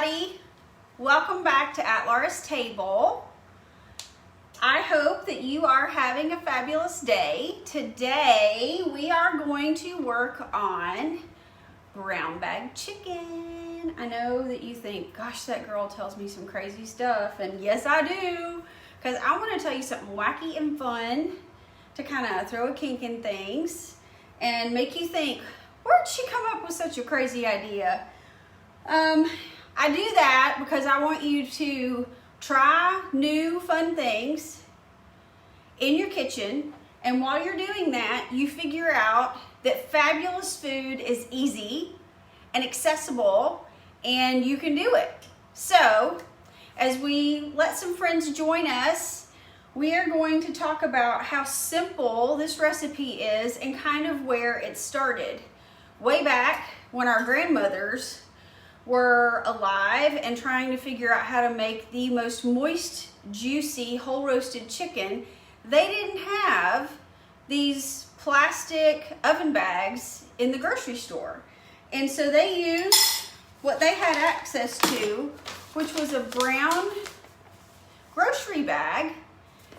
everybody. Welcome back to At Laura's Table. I hope that you are having a fabulous day. Today we are going to work on brown bag chicken. I know that you think, gosh, that girl tells me some crazy stuff, and yes I do, because I want to tell you something wacky and fun to kind of throw a kink in things and make you think, where'd she come up with such a crazy idea? I do that because I want you to try new fun things in your kitchen, and while you're doing that, you figure out that fabulous food is easy and accessible and you can do it. So as we let some friends join us, we are going to talk about how simple this recipe is and kind of where it started. Way back when our grandmothers were alive and trying to figure out how to make the most moist, juicy, whole roasted chicken, they didn't have these plastic oven bags in the grocery store. And so they used what they had access to, which was a brown grocery bag.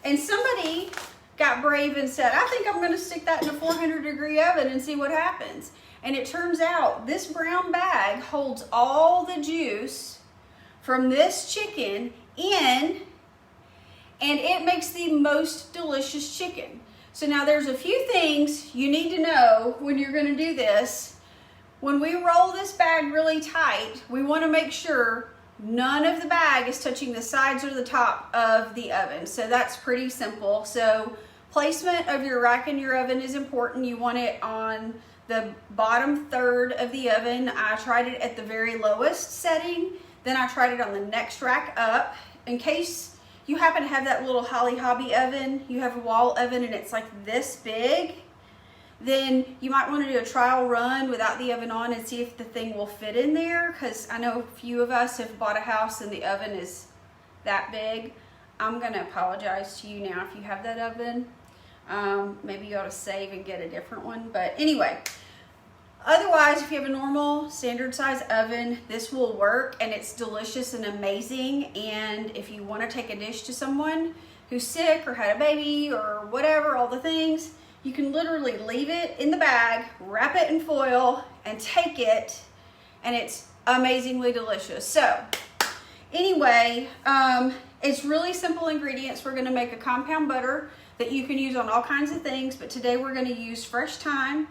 And somebody got brave and said, I think I'm gonna stick that in a 400-degree oven and see what happens. And it turns out this brown bag holds all the juice from this chicken in, and it makes the most delicious chicken. So now there's a few things you need to know when you're gonna do this. When we roll this bag really tight, we wanna make sure none of the bag is touching the sides or the top of the oven. So that's pretty simple. So placement of your rack in your oven is important. You want it on the bottom third of the oven. I tried it at the very lowest setting, then I tried it on the next rack up. In case you happen to have that little Holly Hobby oven, you have a wall oven and it's like this big, then you might want to do a trial run without the oven on and see if the thing will fit in there, because I know a few of us have bought a house and the oven is that big. I'm going to apologize to you now if you have that oven. Maybe you ought to save and get a different one. But anyway, otherwise, if you have a normal standard size oven, this will work and it's delicious and amazing. And if you want to take a dish to someone who's sick or had a baby or whatever, all the things, you can literally leave it in the bag, wrap it in foil, and take it, and it's amazingly delicious. So anyway, it's really simple ingredients. We're going to make a compound butter that you can use on all kinds of things, but today we're going to use fresh thyme.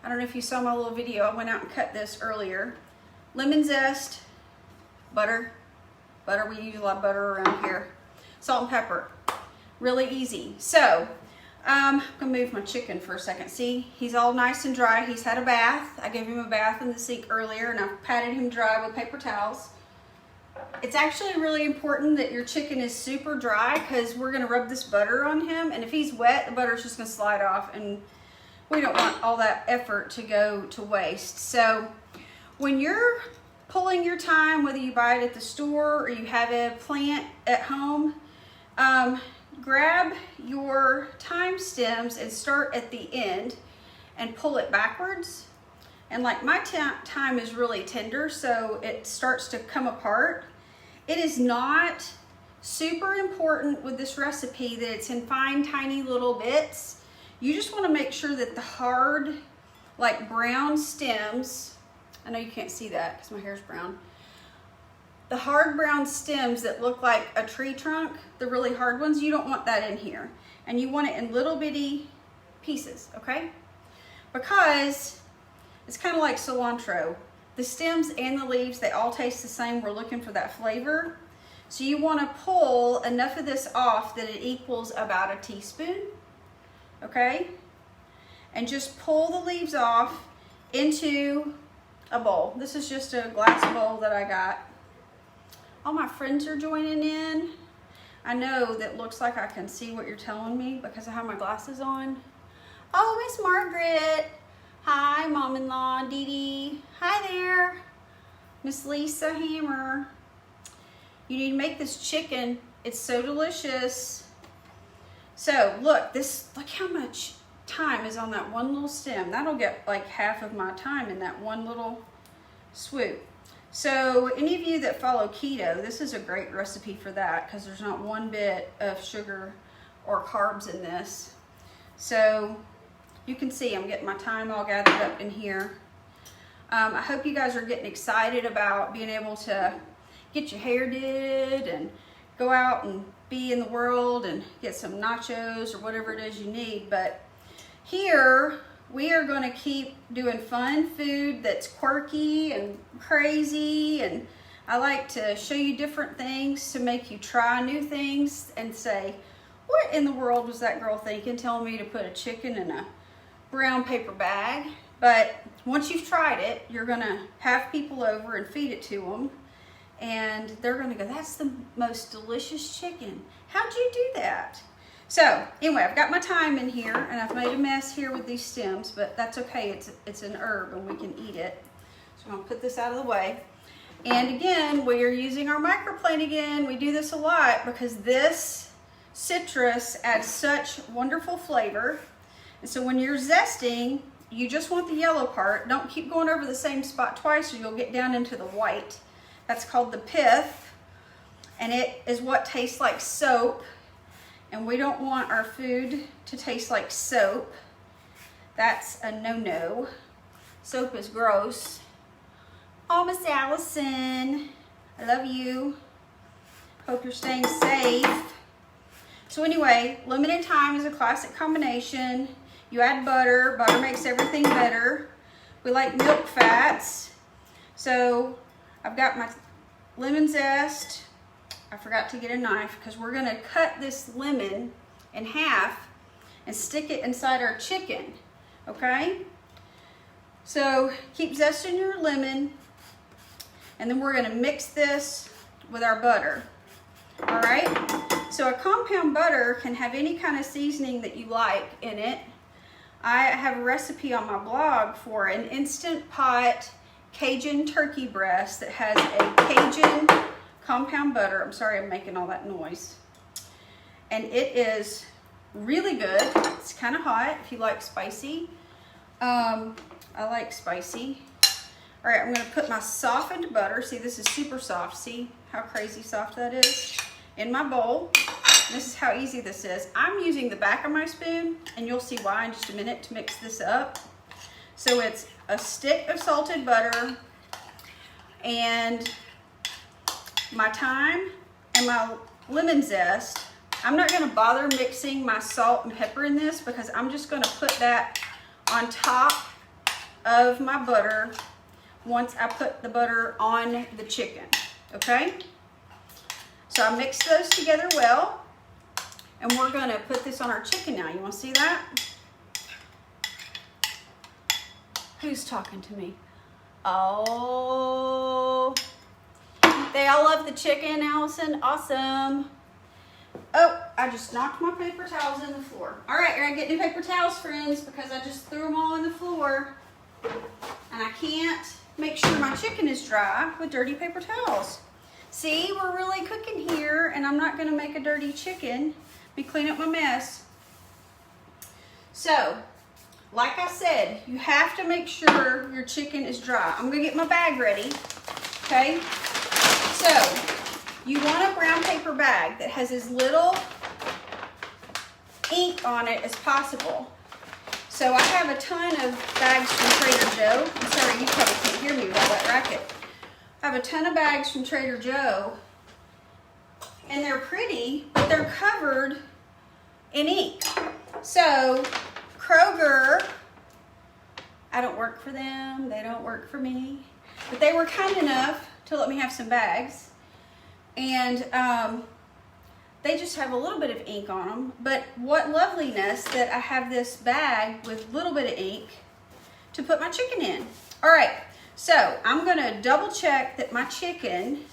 I don't know if you saw my little video. I went out and cut this earlier. Lemon zest, butter. We use a lot of butter around here. Salt and pepper. Really easy. So I'm gonna move my chicken for a second. See, he's all nice and dry. He's had a bath. I gave him a bath in the sink earlier, and I've patted him dry with paper towels. It's actually really important that your chicken is super dry, because we're gonna rub this butter on him, and if he's wet, the butter's just gonna slide off, and we don't want all that effort to go to waste. So when you're pulling your thyme, whether you buy it at the store or you have a plant at home, grab your thyme stems and start at the end and pull it backwards. And like my thyme is really tender, so it starts to come apart. It is not super important with this recipe that it's in fine, tiny little bits. You just want to make sure that the hard, like brown stems, I know you can't see that because my hair's brown. The hard brown stems that look like a tree trunk, the really hard ones, you don't want that in here. And you want it in little bitty pieces, okay? Because it's kind of like cilantro. The stems and the leaves, they all taste the same. We're looking for that flavor. So you want to pull enough of this off that it equals about a teaspoon, okay? And just pull the leaves off into a bowl. This is just a glass bowl that I got. All my friends are joining in. I know that looks like I can see what you're telling me because I have my glasses on. Oh, Miss Margaret. Hi, Mom-in-law, Dee Dee. Hi there. Miss Lisa Hammer. You need to make this chicken. It's so delicious. So look how much thyme is on that one little stem. That'll get like half of my thyme in that one little swoop. So any of you that follow keto, this is a great recipe for that because there's not one bit of sugar or carbs in this. So you can see I'm getting my thyme all gathered up in here. I hope you guys are getting excited about being able to get your hair did and go out and be in the world and get some nachos or whatever it is you need. But here we are going to keep doing fun food that's quirky and crazy, and I like to show you different things to make you try new things and say, what in the world was that girl thinking telling me to put a chicken in a brown paper bag? But once you've tried it, you're going to have people over and feed it to them, and they're going to go, that's the most delicious chicken. How'd you do that? So anyway, I've got my thyme in here, and I've made a mess here with these stems, but that's okay. It's an herb, and we can eat it. So I'm going to put this out of the way. And again, we are using our microplane again. We do this a lot because this citrus adds such wonderful flavor. And so when you're zesting, you just want the yellow part. Don't keep going over the same spot twice or you'll get down into the white. That's called the pith, and it is what tastes like soap. And we don't want our food to taste like soap. That's a no-no. Soap is gross. Oh, Miss Allison, I love you. Hope you're staying safe. So anyway, lemon and thyme is a classic combination. You add butter. Butter makes everything better. We like milk fats. So I've got my lemon zest. I forgot to get a knife because we're going to cut this lemon in half and stick it inside our chicken, okay? So keep zesting your lemon, and then we're going to mix this with our butter, all right? So a compound butter can have any kind of seasoning that you like in it. I have a recipe on my blog for an Instant Pot Cajun turkey breast that has a Cajun compound butter. I'm sorry I'm making all that noise. And it is really good. It's kind of hot if you like spicy. I like spicy. All right, I'm going to put my softened butter. See, this is super soft. See how crazy soft that is? In my bowl. And this is how easy this is. I'm using the back of my spoon, and you'll see why in just a minute to mix this up. So it's a stick of salted butter and my thyme and my lemon zest. I'm not going to bother mixing my salt and pepper in this because I'm just going to put that on top of my butter once I put the butter on the chicken, okay? So I mix those together well, and we're going to put this on our chicken now. You want to see that? Who's talking to me? Oh, they all love the chicken, Allison. Awesome. Oh, I just knocked my paper towels in the floor. All right, you're gonna get new paper towels, friends, because I just threw them all on the floor. And I can't make sure my chicken is dry with dirty paper towels. See, we're really cooking here, and I'm not gonna make a dirty chicken. Let me clean up my mess. So, like I said, you have to make sure your chicken is dry. I'm gonna get my bag ready, okay? So, you want a brown paper bag that has as little ink on it as possible. So I have a ton of bags from Trader Joe. I'm sorry, you probably can't hear me with all that racket. I have a ton of bags from Trader Joe, and they're pretty, but they're covered in ink. So Kroger, I don't work for them, they don't work for me, but they were kind enough to let me have some bags. And they just have a little bit of ink on them. But what loveliness that I have this bag with a little bit of ink to put my chicken in. All right, so I'm gonna double check that my chicken,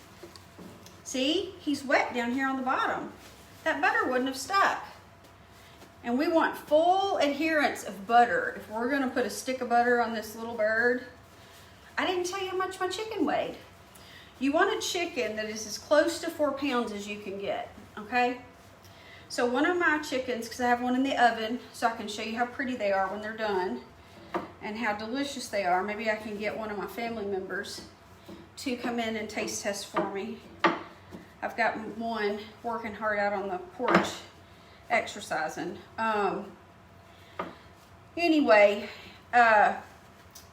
see, he's wet down here on the bottom. That butter wouldn't have stuck. And we want full adherence of butter. If we're gonna put a stick of butter on this little bird, I didn't tell you how much my chicken weighed. You want a chicken that is as close to 4 pounds as you can get, okay? So one of my chickens, because I have one in the oven, so I can show you how pretty they are when they're done and how delicious they are. Maybe I can get one of my family members to come in and taste test for me. I've got one working hard out on the porch exercising. Anyway,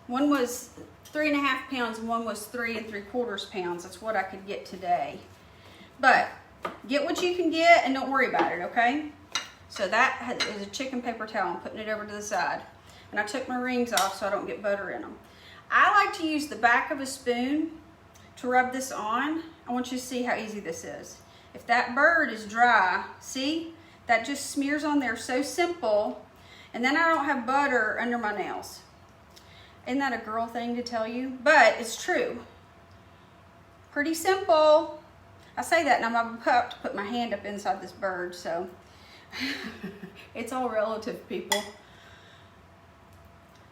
one was 3.5 pounds and one was 3 3/4 pounds. That's what I could get today. But get what you can get and don't worry about it, okay? So that is a chicken paper towel. I'm putting it over to the side. And I took my rings off so I don't get butter in them. I like to use the back of a spoon to rub this on. I want you to see how easy this is. If that bird is dry, see? That just smears on there, so simple. And then I don't have butter under my nails. Isn't that a girl thing to tell you? But it's true. Pretty simple. I say that and I'm about to put my hand up inside this bird, so it's all relative, people.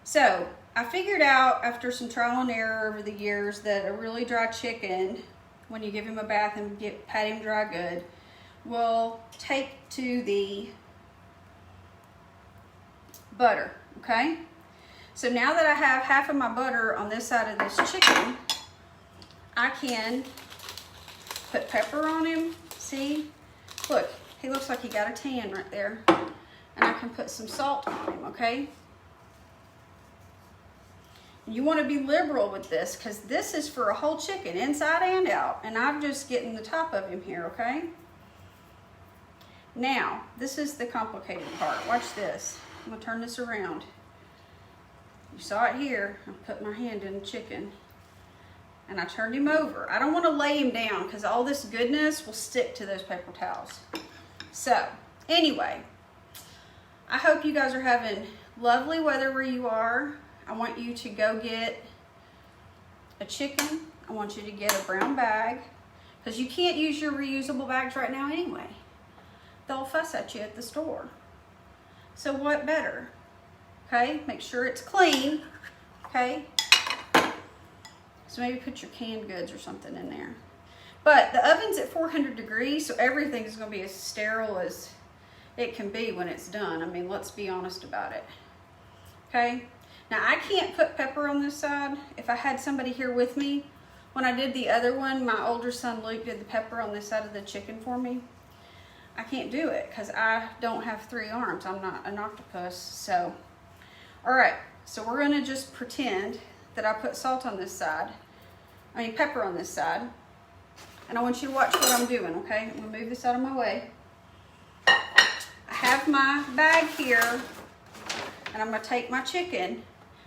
So I figured out after some trial and error over the years that a really dry chicken, when you give him a bath and pat him dry good, will take to the butter, okay? So now that I have half of my butter on this side of this chicken, I can put pepper on him. See? Look, he looks like he got a tan right there. And I can put some salt on him, okay? You want to be liberal with this because this is for a whole chicken, inside and out. And I'm just getting the top of him here, okay? Now, this is the complicated part. Watch this. I'm going to turn this around. You saw it here. I put my hand in the chicken. And I turned him over. I don't want to lay him down because all this goodness will stick to those paper towels. So, anyway, I hope you guys are having lovely weather where you are. I want you to go get a chicken. I want you to get a brown bag because you can't use your reusable bags right now anyway. They'll fuss at you at the store. So what better? Okay, make sure it's clean. Okay, so maybe put your canned goods or something in there. But the oven's at 400 degrees, so everything's going to be as sterile as it can be when it's done. I mean, let's be honest about it. Okay. Now, I can't put pepper on this side. If I had somebody here with me, when I did the other one, my older son Luke did the pepper on this side of the chicken for me. I can't do it because I don't have 3 arms. I'm not an octopus. So, all right. So we're going to just pretend that I put salt on this side. I mean, pepper on this side. And I want you to watch what I'm doing, okay? I'm going to move this out of my way. I have my bag here, and I'm going to take my chicken.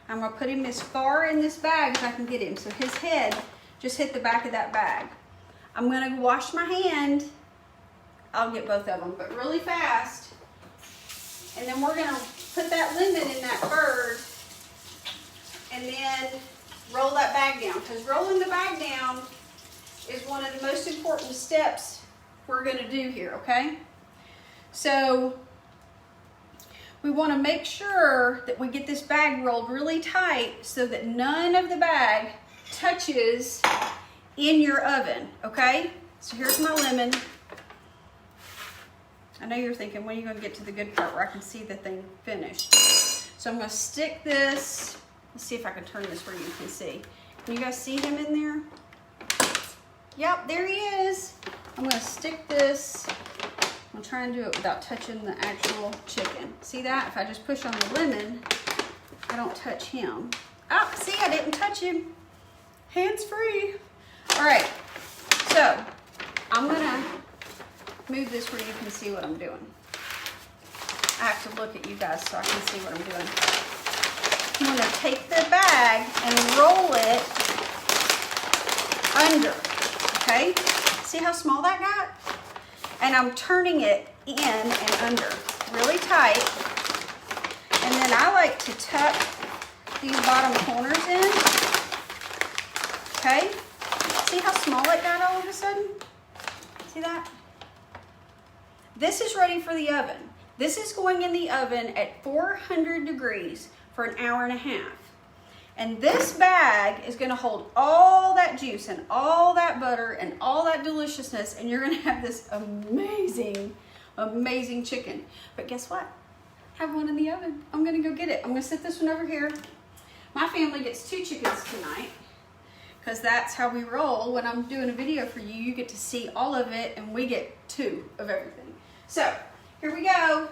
I'm going to put him as far in this bag as I can get him. So his head just hit the back of that bag. I'm going to wash my hand. I'll get both of them, but really fast. And then we're going to put that lemon in that bird and then roll that bag down. Because rolling the bag down is one of the most important steps we're going to do here, okay? So we want to make sure that we get this bag rolled really tight so that none of the bag touches in your oven, okay? So here's my lemon. I know you're thinking, when are you going to get to the good part where I can see the thing finished? So I'm going to stick this. Let's see if I can turn this where you can see. Can you guys see him in there? Yep, there he is. I'm going to stick this. I'm trying to do it without touching the actual chicken. See that? If I just push on the lemon, I don't touch him. Oh, see, I didn't touch him. Hands free. All right, so I'm going to move this where you can see what I'm doing. I have to look at you guys so I can see what I'm doing. I'm going to take the bag and roll it under, okay? See how small that got? And I'm turning it in and under really tight. And then I like to tuck these bottom corners in. Okay? See how small it got all of a sudden? See that? This is ready for the oven. This is going in the oven at 400 degrees for an hour and a half. And this bag is going to hold all that juice and all that butter and all that deliciousness, and you're going to have this amazing, amazing chicken. But guess what? I have one in the oven. I'm going to go get it. I'm going to set this one over here. My family gets 2 chickens tonight because that's how we roll. When I'm doing a video for you, you get to see all of it, and we get 2 of everything. So here we go.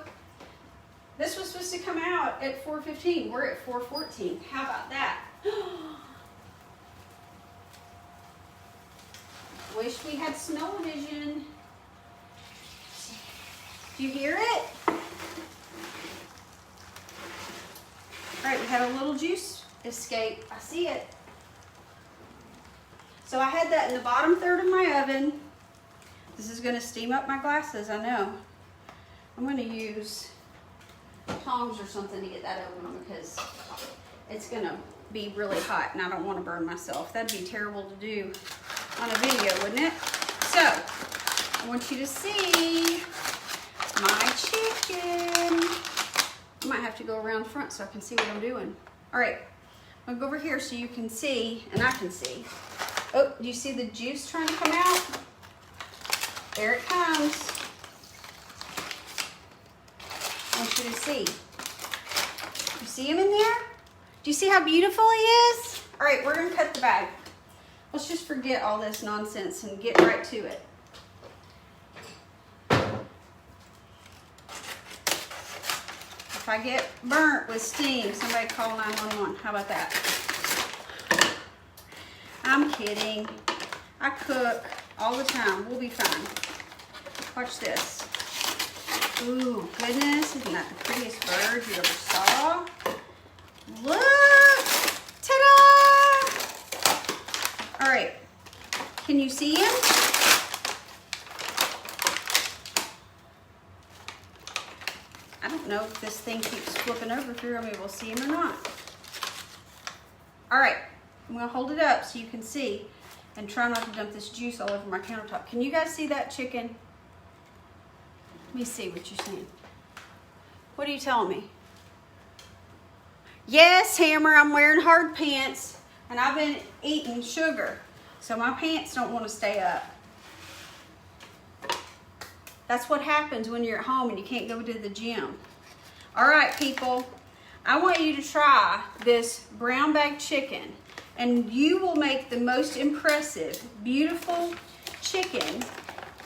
This was supposed to come out at 4:15. We're at 4:14. How about that? Wish we had smell-o-vision. Do you hear it? All right, we had a little juice escape. I see it. So I had that in the bottom third of my oven. This is going to steam up my glasses, I know. I'm going to use tongs or something to get that open because it's going to be really hot and I don't want to burn myself. That'd be terrible to do on a video, wouldn't it? So I want you to see my chicken. I might have to go around front so I can see what I'm doing. All right, I'm gonna go over here so you can see, and I can see. Oh, do you see the juice trying to come out? There it comes. I want you to see. You see him in there? Do you see how beautiful he is? All right, we're gonna cut the bag. Let's just forget all this nonsense and get right to it. If I get burnt with steam, somebody call 911. How about that? I'm kidding. I cook all the time. We'll be fine. Watch this. Ooh, goodness. Isn't that the prettiest bird you ever saw? Look! Ta-da! All right. Can you see him? I don't know if this thing keeps flipping over if you're able to see him or not. All right, I'm gonna hold it up so you can see and try not to dump this juice all over my countertop. Can you guys see that chicken? Let me see what you're saying. What are you telling me? Yes, Hammer, I'm wearing hard pants and I've been eating sugar, so my pants don't want to stay up. That's what happens when you're at home and you can't go to the gym. All right, people, I want you to try this brown bag chicken, and you will make the most impressive, beautiful chicken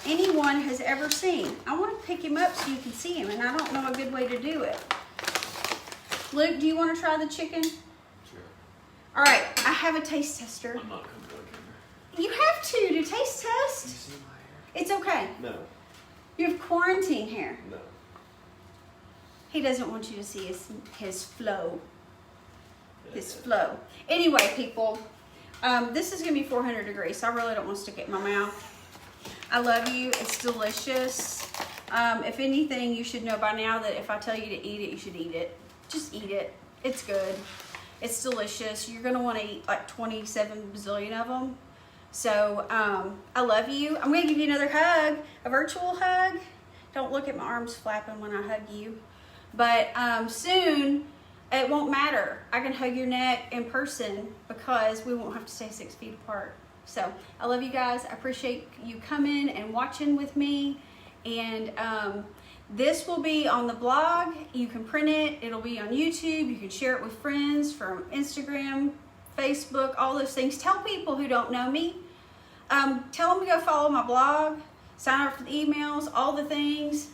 anyone has ever seen. I want to pick him up so you can see him, and I don't know a good way to do it. Luke, do you want to try the chicken? Sure. All right, I have a taste tester. I'm not coming back in You have to taste there. test. You see my hair? It's okay. No. You have quarantine hair. No. He doesn't want you to see his flow. His flow. Anyway, people, this is going to be 400 degrees, so I really don't want to stick it in my mouth. I love you. It's delicious. If anything, you should know by now that if I tell you to eat it, you should eat it. Just eat it. It's good. It's delicious. You're going to want to eat like 27 bazillion of them. So, I love you. I'm going to give you another hug, a virtual hug. Don't look at my arms flapping when I hug you. But soon, it won't matter. I can hug your neck in person because we won't have to stay 6 feet apart. So, I love you guys. I appreciate you coming and watching with me. And this will be on the blog. You can print it. It'll be on YouTube. You can share it with friends from Instagram, Facebook, all those things. Tell people who don't know me. Tell them to go follow my blog, sign up for the emails, all the things.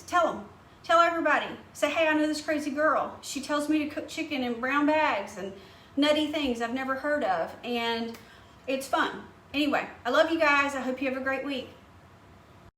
Tell them. Tell everybody. Say, hey, I know this crazy girl. She tells me to cook chicken in brown bags and nutty things I've never heard of. And it's fun. Anyway, I love you guys. I hope you have a great week.